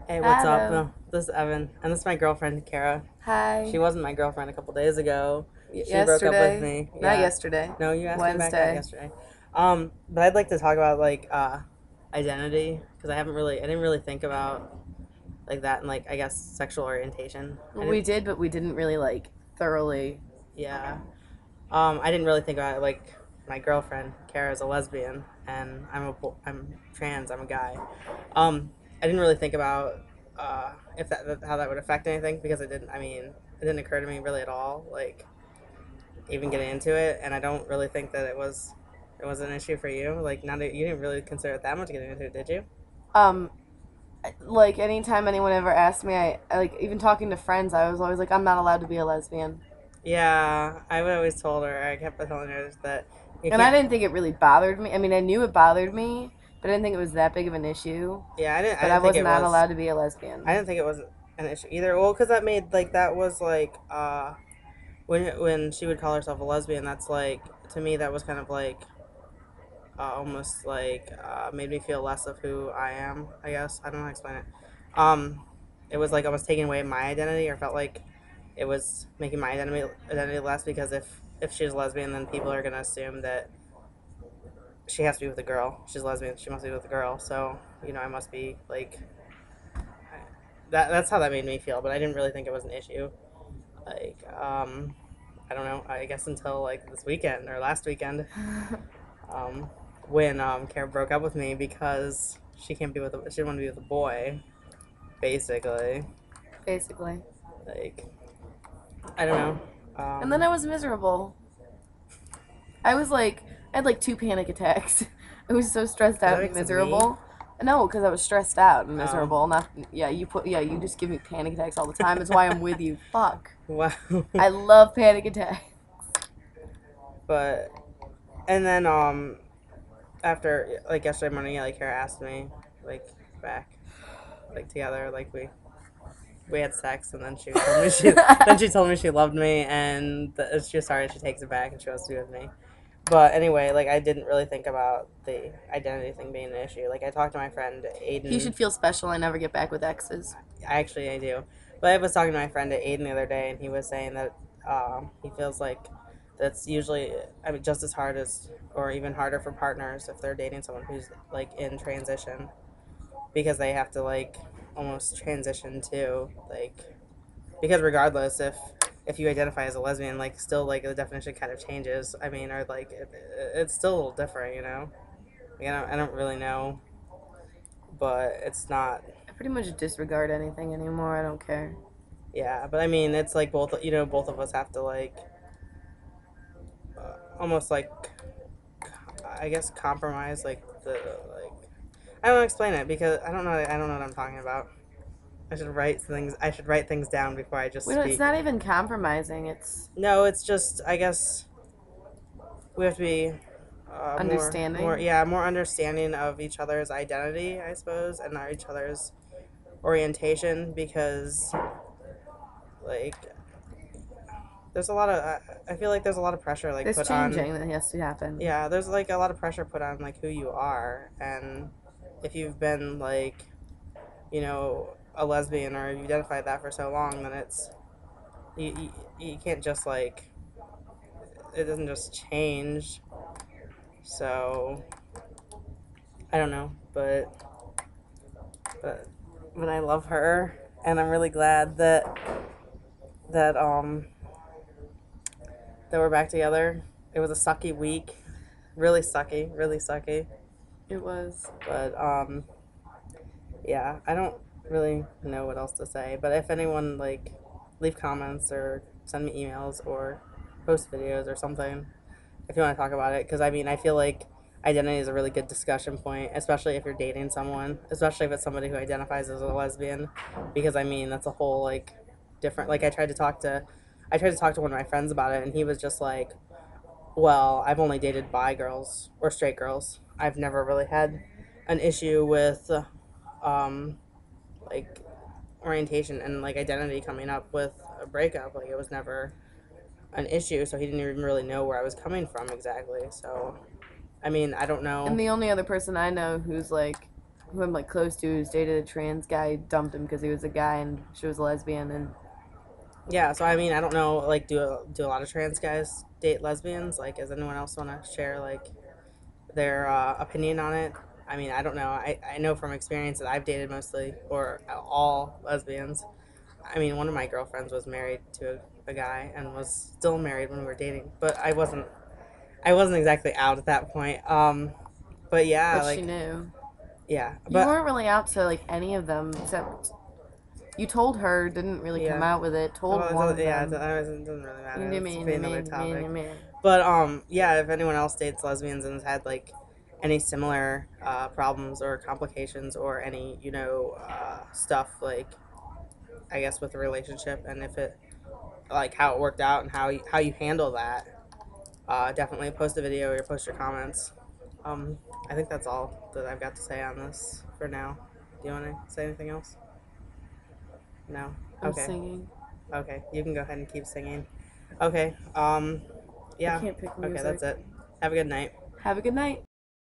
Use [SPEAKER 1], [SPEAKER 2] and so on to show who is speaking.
[SPEAKER 1] Hey, what's up?
[SPEAKER 2] Hello.
[SPEAKER 1] This is Evan, and this is my girlfriend, Kara. She
[SPEAKER 2] Hi.
[SPEAKER 1] wasn't my girlfriend a couple days ago. She broke up with
[SPEAKER 2] Yesterday.
[SPEAKER 1] me.
[SPEAKER 2] Not
[SPEAKER 1] Yeah.
[SPEAKER 2] yesterday.
[SPEAKER 1] No, you asked me back out
[SPEAKER 2] Wednesday.
[SPEAKER 1] yesterday. But I'd like to talk about like identity because I didn't really think about like that and like I guess sexual orientation. I
[SPEAKER 2] We
[SPEAKER 1] didn't.
[SPEAKER 2] did, but we didn't really thoroughly.
[SPEAKER 1] Yeah. I didn't really think about it like my girlfriend, Kara, is a lesbian, and I'm trans. I'm a guy. I didn't really think about if how that would affect anything because it didn't. I mean, it didn't occur to me really at all. Like even getting into it, and I don't really think that it was an issue for you. Like not you didn't really consider it that much getting into it, did you?
[SPEAKER 2] Um, like anytime anyone ever asked me, I like even talking to friends, I was always like, I'm not allowed to be a lesbian,
[SPEAKER 1] Yeah, I would always told her. I kept telling her that you
[SPEAKER 2] and I
[SPEAKER 1] can't.
[SPEAKER 2] didn't think it really bothered me. I mean, I knew it bothered me, but I didn't think it was that big of an issue.
[SPEAKER 1] Yeah, I
[SPEAKER 2] But I
[SPEAKER 1] didn't think
[SPEAKER 2] was
[SPEAKER 1] it
[SPEAKER 2] not
[SPEAKER 1] was.
[SPEAKER 2] allowed to be a
[SPEAKER 1] I
[SPEAKER 2] lesbian.
[SPEAKER 1] didn't think it was an issue either. Well, because that made like that was like when she would call herself a lesbian. That's like to me that was kind of like almost like made me feel less of who I am. I guess I don't know how to explain it. Um, it was like almost taking away my identity, or felt like it was making my identity less because if she's lesbian, then people are gonna assume that she has to be with a girl. She's lesbian. She must be with a girl. So I must be like that. That's how that made me feel. But I didn't really think it was an issue. Like I don't know. I guess until like this weekend or last weekend, um, when Kara broke up with me because she didn't want to be with a boy. Basically,
[SPEAKER 2] Basically.
[SPEAKER 1] like I don't know.
[SPEAKER 2] And then I was miserable. I was like, I had like two panic attacks. I was so stressed
[SPEAKER 1] Is
[SPEAKER 2] out
[SPEAKER 1] that
[SPEAKER 2] and
[SPEAKER 1] because of me?
[SPEAKER 2] miserable. No, because I was stressed out and
[SPEAKER 1] Oh,
[SPEAKER 2] miserable. Not yeah, you just give me panic attacks all the time. It's why I'm with you. Fuck.
[SPEAKER 1] wow.
[SPEAKER 2] I love panic attacks.
[SPEAKER 1] But and then after like yesterday morning, like Kara asked me like back like together like we had sex, and then she told me she loved me, and she was sorry, she takes it back and she wants to be with me. But anyway, like I didn't really think about the identity thing being an issue. Like I talked to my friend
[SPEAKER 2] He
[SPEAKER 1] Aiden.
[SPEAKER 2] should feel special. I never get back with exes.
[SPEAKER 1] I do, but I was talking to my friend Aiden the other day, and he was saying that he feels like that's usually, I mean, just as hard as or even harder for partners if they're dating someone who's like in transition because they have to like almost transition to like because regardless if you identify as a lesbian, like still like the definition kind of changes. I mean, or like it's still a little different, you know. Like, I don't really know, but it's not.
[SPEAKER 2] I pretty much disregard anything anymore. I don't care.
[SPEAKER 1] Yeah, but I mean, it's like both of us have to like almost like I guess compromise like the like I don't know explain it because I don't know what I'm talking about. I should write things down before I just
[SPEAKER 2] We don't, it's
[SPEAKER 1] speak.
[SPEAKER 2] not even compromising. It's
[SPEAKER 1] No, it's just I guess we have to be more
[SPEAKER 2] understanding.
[SPEAKER 1] yeah more understanding of each other's identity, I suppose, and each other's orientation because like there's a lot of I feel like there's a lot of pressure like
[SPEAKER 2] There's
[SPEAKER 1] put on.
[SPEAKER 2] changing that has to happen.
[SPEAKER 1] Yeah, there's like a lot of pressure put on like who you are, and if you've been like a lesbian or you identified that for so long, then it's you can't just like it doesn't just change. So I don't know, but but I love her, and I'm really glad that that we're back together. It was a sucky week, really sucky.
[SPEAKER 2] It was.
[SPEAKER 1] But yeah, I don't really know what else to say. But if anyone like leave comments or send me emails or post videos or something, if you want to talk about it, because I mean I feel like identity is a really good discussion point, especially if you're dating someone, especially if it's somebody who identifies as a lesbian, because I mean that's a whole like different. Like I tried to talk to one of my friends about it, and he was just like, well, I've only dated bi girls or straight girls. I've never really had an issue with um, like orientation and like identity coming up with a breakup. Like it was never an issue, so he didn't even really know where I was coming from exactly. So I mean, I don't
[SPEAKER 2] And
[SPEAKER 1] know.
[SPEAKER 2] the only other person I know who's like who I'm like close to who's dated a trans guy dumped him because he was a guy and she was a lesbian, and
[SPEAKER 1] Yeah, so I mean, I don't know, like, do a lot of trans guys date lesbians? Like, does anyone else want to share like their opinion on it? I mean, I don't know. I know from experience that I've dated mostly or all lesbians. I mean, one of my girlfriends was married to a guy and was still married when we were dating, but I wasn't exactly out at that point. But yeah,
[SPEAKER 2] but she
[SPEAKER 1] like
[SPEAKER 2] knew.
[SPEAKER 1] yeah,
[SPEAKER 2] You
[SPEAKER 1] but
[SPEAKER 2] weren't really out to like any of them except you told her, didn't really come
[SPEAKER 1] yeah.
[SPEAKER 2] out with it. Told
[SPEAKER 1] Well,
[SPEAKER 2] one of
[SPEAKER 1] yeah,
[SPEAKER 2] them.
[SPEAKER 1] it doesn't really
[SPEAKER 2] You
[SPEAKER 1] matter.
[SPEAKER 2] knew
[SPEAKER 1] That's
[SPEAKER 2] me,
[SPEAKER 1] be
[SPEAKER 2] me,
[SPEAKER 1] another
[SPEAKER 2] me, me,
[SPEAKER 1] topic.
[SPEAKER 2] me.
[SPEAKER 1] But yeah, if anyone else dates lesbians and has had like any similar problems or complications or any stuff like I guess with the relationship and if it like how it worked out and how you handle that, definitely post a video or post your comments. Um, I think that's all that I've got to say on this for now. Do you want to say anything else? No.
[SPEAKER 2] I'm
[SPEAKER 1] Okay.
[SPEAKER 2] singing.
[SPEAKER 1] Okay. You can go ahead and keep singing. Okay.
[SPEAKER 2] I
[SPEAKER 1] Yeah.
[SPEAKER 2] can't pick
[SPEAKER 1] Okay,
[SPEAKER 2] music.
[SPEAKER 1] that's it. Have a good night.
[SPEAKER 2] Have a good night.